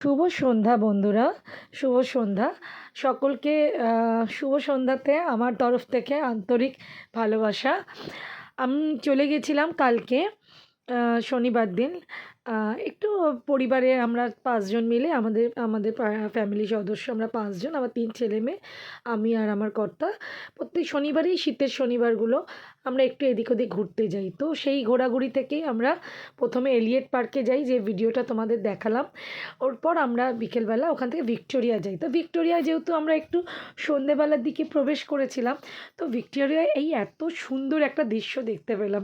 শুভ সন্ধ্যা বন্ধুরা, শুভ সন্ধ্যা সকলকে। শুভ সন্ধ্যাতে আমার তরফ থেকে আন্তরিক ভালোবাসা। আমি চলে গেছিলাম কালকে শনিবার দিন। একটু পরিবারে আমরা ৫ জন মিলে আমাদের আমাদের ফ্যামিলি সদস্য আমরা ৫ জন, আমার ৩ ছেলে মেয়ে, আমি আর আমার কর্তা। প্রত্যেক শনিবারেই, শীতের শনিবারগুলো আমরা একটু এদিক ওদিক ঘুরতে যাই। তো সেই ঘোরাঘুরি থেকেই আমরা প্রথমে এলিয়েট পার্কে যাই, যে ভিডিওটা তোমাদের দেখালাম। ওরপর আমরা বিকেলবেলা ওখান থেকে ভিক্টোরিয়া যাই। তো ভিক্টোরিয়া যেহেতু আমরা একটু সন্ধেবেলার দিকে প্রবেশ করেছিলাম, তো ভিক্টোরিয়ায় এই এত সুন্দর একটা দৃশ্য দেখতে পেলাম।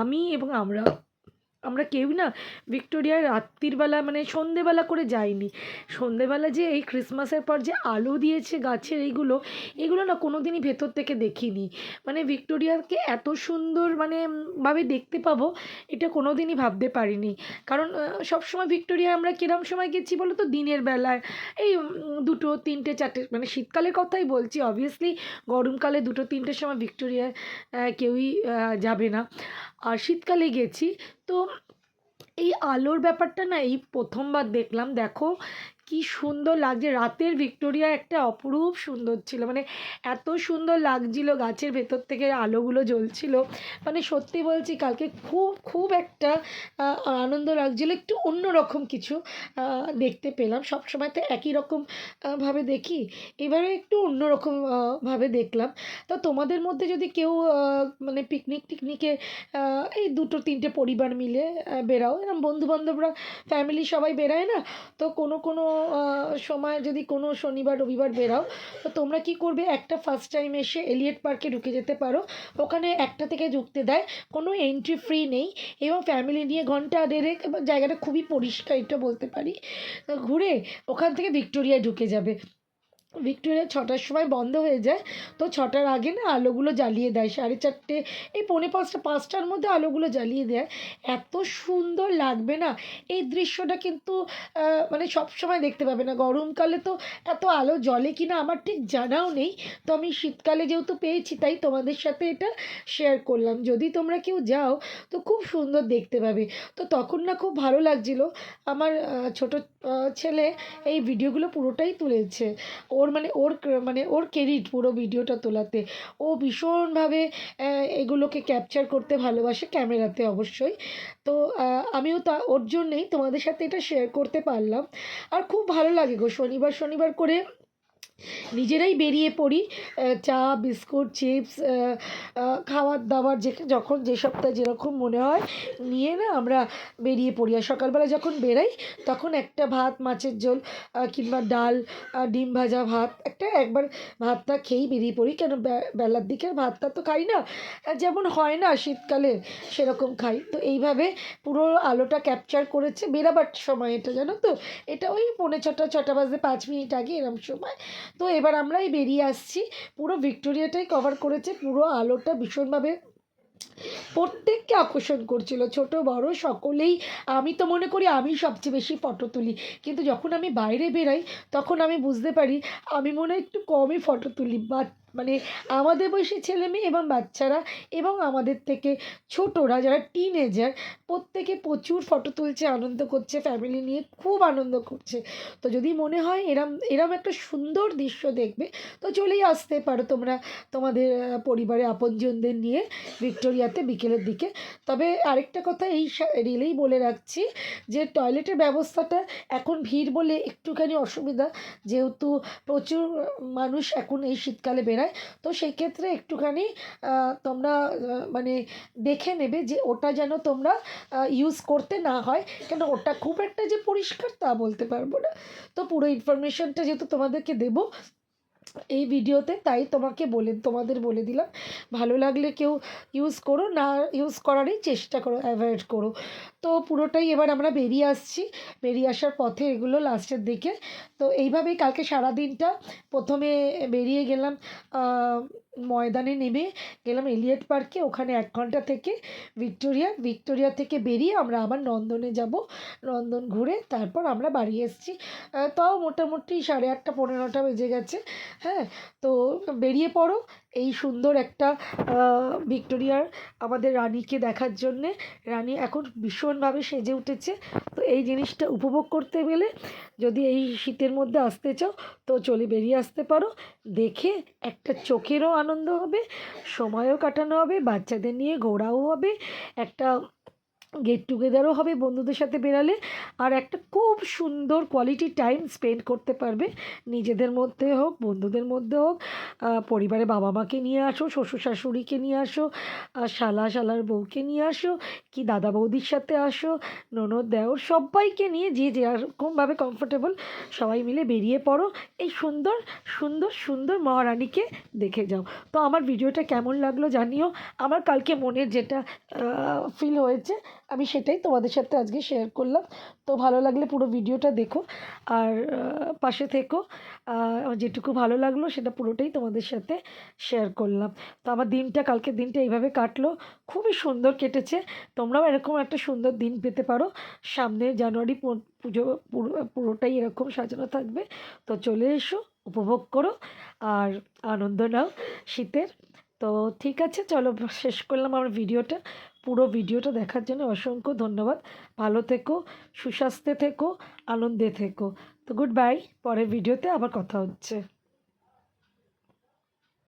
আমি এবং আমরা কেউই না ভিক্টোরিয়ায় রাত্রির বেলা, মানে সন্ধেবেলা করে যাইনি। সন্ধেবেলা যে এই ক্রিসমাসের পর যে আলো দিয়েছে গাছের, এগুলো না কোনো দিনই ভেতর থেকে দেখিনি। মানে ভিক্টোরিয়াকে এত সুন্দর ভাবে দেখতে পাবো, এটা কোনো দিনই ভাবতে পারিনি। কারণ সবসময় ভিক্টোরিয়ায় আমরা কিরম সময় গেছি বলো তো, দিনের বেলায়। এই 2টো 3টে 4টে, মানে শীতকালের কথাই বলছি। অবভিয়াসলি গরমকালে 2টো 3টের সময় ভিক্টোরিয়ায় কেউই যাবে না। আর শীতকালে গেছি। তো এই আলোর ব্যাপারটা না এই প্রথমবার দেখলাম। দেখো কি সুন্দর লাগছে, রাতের ভিক্টোরিয়া একটা অপরূপ সুন্দর ছিল। মানে এত সুন্দর লাগছিল, গাছের ভেতর থেকে আলোগুলো জ্বলছিল। মানে সত্যি বলছি, কালকে খুব খুব একটা আনন্দ লাগছিল। একটু অন্যরকম কিছু দেখতে পেলাম। সবসময় তো একই রকম ভাবে দেখি, এবারে একটু অন্যরকম ভাবে দেখলাম। তো তোমাদের মধ্যে যদি কেউ মানে টিকনিকে এই 2টো 3টে পরিবার মিলে বেরাও, এরকম বন্ধুবান্ধবরা, ফ্যামিলি সবাই বেরায় না? তো কোনো সময় যদি কোনো শনিবার রবিবার বেরাও, তো তোমরা কি করবে, একটা ফার্স্ট টাইম এসে এলিয়েট পার্কে ঢুকে যেতে পারো। ওখানে 1টা থেকে ঢুকতে দেয়, কোনো এন্ট্রি ফ্রি নেই। এবং ফ্যামিলি নিয়ে ঘন্টা দেড়েক, জায়গাটা খুবই পরিষ্কার, এটা বলতে পারি। ঘুরে ওখান থেকে ভিক্টোরিয়ায় ঢুকে যাবে। ভিক্টোরিয়া 6টার সময় বন্ধ হয়ে যায়। তো 6টার আগে না আলোগুলো জ্বালিয়ে দেয়, 4:30, এই 4:45, 5টার মধ্যে আলোগুলো জ্বালিয়ে দেয়। এত সুন্দর লাগবে না এই দৃশ্যটা, কিন্তু মানে সবসময় দেখতে পাবে না। গরমকালে তো এত আলো জ্বলে কি না আমার ঠিক জানাও নেই। তো আমি শীতকালে যেহেতু পেয়েছি, তাই তোমাদের সাথে এটা শেয়ার করলাম। যদি তোমরা কেউ যাও তো খুব সুন্দর দেখতে পাবে। তো তখন না খুব ভালো লাগছিল। আমার ছোট ছেলে এই ভিডিওগুলো পুরোটাই তুলেছে। ওর ক্রেডিট পুরো ভিডিওটা তোলাতে। ও ভীষণভাবে এগুলোকে ক্যাপচার করতে ভালোবাসে, ক্যামেরাতে অবশ্যই। তো আমিও ওর জন্যেই তোমাদের সাথে এটা শেয়ার করতে পারলাম। আর খুব ভালো লাগে গো, শনিবার শনিবার করে নিজেরাই বেরিয়ে পড়ি। চা, বিস্কুট, চিপস, খাবার দাবার যখন যে সপ্তাহে যেরকম মনে হয় নিয়ে না আমরা বেরিয়ে পড়ি। আর সকালবেলা যখন বেরাই তখন একটা ভাত, মাছের ঝোল কিংবা ডাল, ডিম ভাজা, ভাত একবার ভাতটা খেয়েই বেরিয়ে পড়ি। কেন বেলার দিকের ভাতটা তো খাই না, যেমন হয় না শীতকালে সেরকম খাই। তো এইভাবে পুরো আলোটা ক্যাপচার করেছে বেরাবার সময়। এটা জানো তো, এটা ওই 6:45, 6টা বাজতে 5 মিনিট আগে এরম সময়। তো এবার আমরাই বেরিয়ে আসছি। পুরো ভিক্টোরিয়াটাই কভার করেছে। পুরো আলোটা ভীষণভাবে প্রত্যেককে আকর্ষণ করছিল, ছোট বড় সকলেই। আমি তো মনে করি আমি সবচেয়ে বেশি ফটো তুলি, কিন্তু যখন আমি বাইরে বেরাই তখন আমি বুঝতে পারি আমি মনে হয় একটু কমই ফটো তুলি। মানে আমাদের বয়সী ছেলে মেয়ে এবং বাচ্চারা এবং আমাদের থেকে ছোটরা যারা টিনেজার, প্রত্যেকে প্রচুর ফটো তুলছে, আনন্দ করছে, ফ্যামিলি নিয়ে খুব আনন্দ করছে। তো যদি মনে হয় এরম এরম একটা সুন্দর দৃশ্য দেখবে, তো চলেই আসতে পারো তোমরা তোমাদের পরিবারে আপনজনদের নিয়ে ভিক্টোরিয়াতে বিকেলের দিকে। তবে আরেকটা কথা এই রিলেই বলে রাখছি, যে টয়লেটের ব্যবস্থাটা এখন ভিড় বলে একটুখানি অসুবিধা, যেহেতু প্রচুর মানুষ এখন এই শীতকালে বেরায়। তো সেই ক্ষেত্রে একটুখানি তোমরা মানে দেখে নেবে যে ওটা যেন তোমরা ইউজ করতে না হয়। কেন ওটা খুব একটা যে পরিষ্কার তা বলতে পারবো না। তো পুরো ইনফরমেশনটা যেহেতু তোমাদেরকে দেবো এই ভিডিওতে, তাই তোমাদের বলে দিলাম। ভালো লাগলে কেউ ইউজ করো, না ইউজ করারই চেষ্টা করো, অ্যাভয়েড করো। তো পুরোটাই এবার আমরা বেরিয়ে আসছি। বেরিয়ে আসার পথে এগুলো লাস্টের দিকে। তো এইভাবেই কালকে সারাদিনটা, প্রথমে বেরিয়ে গেলাম ময়দানে, নেমে গেলাম এলিয়েট পার্কে। ওখানে 1 ঘন্টা থেকে ভিক্টোরিয়া থেকে বেরিয়ে আমরা আবার নন্দনে যাব। নন্দন ঘুরে তারপর আমরা বাড়ি এসেছি। তাও মোটামুটি 8:30, 9:15 বেজে গেছে। হ্যাঁ, তো বেরিয়ে পড়ো, এই সুন্দর একটা ভিক্টোরিয়ার আমাদের রানীকে দেখার জন্যে। রানী এখন ভীষণভাবে সেজে উঠেছে। তো এই জিনিসটা উপভোগ করতে গেলে যদি এই শীতের মধ্যে আসতে চাও তো চলে বেরিয়ে আসতে পারো। দেখে একটা চোখেরও আনন্দ হবে, সময়ও কাটানো হবে, বাচ্চাদের নিয়ে ঘোরাও হবে, একটা গেট টুগেদারও হবে বন্ধুদের সাথে বেরালে, আর একটা খুব সুন্দর কোয়ালিটি টাইম স্পেন্ড করতে পারবে। নিজেদের মধ্যে হোক, বন্ধুদের মধ্যে হোক, পরিবারে বাবা মাকে নিয়ে আসো, শ্বশুর শাশুড়িকে নিয়ে আসো, শালা শালার বউকে নিয়ে আসো, কি দাদা বৌদির সাথে আসো, ননদ দেওর সবাইকে নিয়ে যে যেরকমভাবে কমফোর্টেবল সবাই মিলে বেরিয়ে পড়ো। এই সুন্দর সুন্দর সুন্দর মহারানীকে দেখে যাও। তো আমার ভিডিওটা কেমন লাগলো জানিও। আমার কালকে মনের যেটা ফিল হয়েছে আমি সেটাই তোমাদের সাথে আজকে শেয়ার করলাম। তো ভালো লাগলে পুরো ভিডিওটা দেখো আর পাশে থেকো। যেটুকু ভালো লাগলো সেটা পুরোটাই তোমাদের সাথে শেয়ার করলাম। তো আমার দিনটা, কালকের দিনটা এইভাবে কাটলো, খুবই সুন্দর কেটেছে। তোমরাও এরকম একটা সুন্দর দিন পেতে পারো। সামনে জানুয়ারি পুজো পুরোটাই এরকম সাজানো থাকবে। তো চলে এসো, উপভোগ করো আর আনন্দ নাও শীতের। তো ঠিক আছে, চলো শেষ করলাম আমার ভিডিওটা। পুরো ভিডিওটা দেখার জন্য অসংখ্য ধন্যবাদ। ভালো থেকো, সুস্বাস্থ্যে থেকো, আনন্দে থেকো। তো গুড বাই, পরের ভিডিওতে আবার কথা হচ্ছে।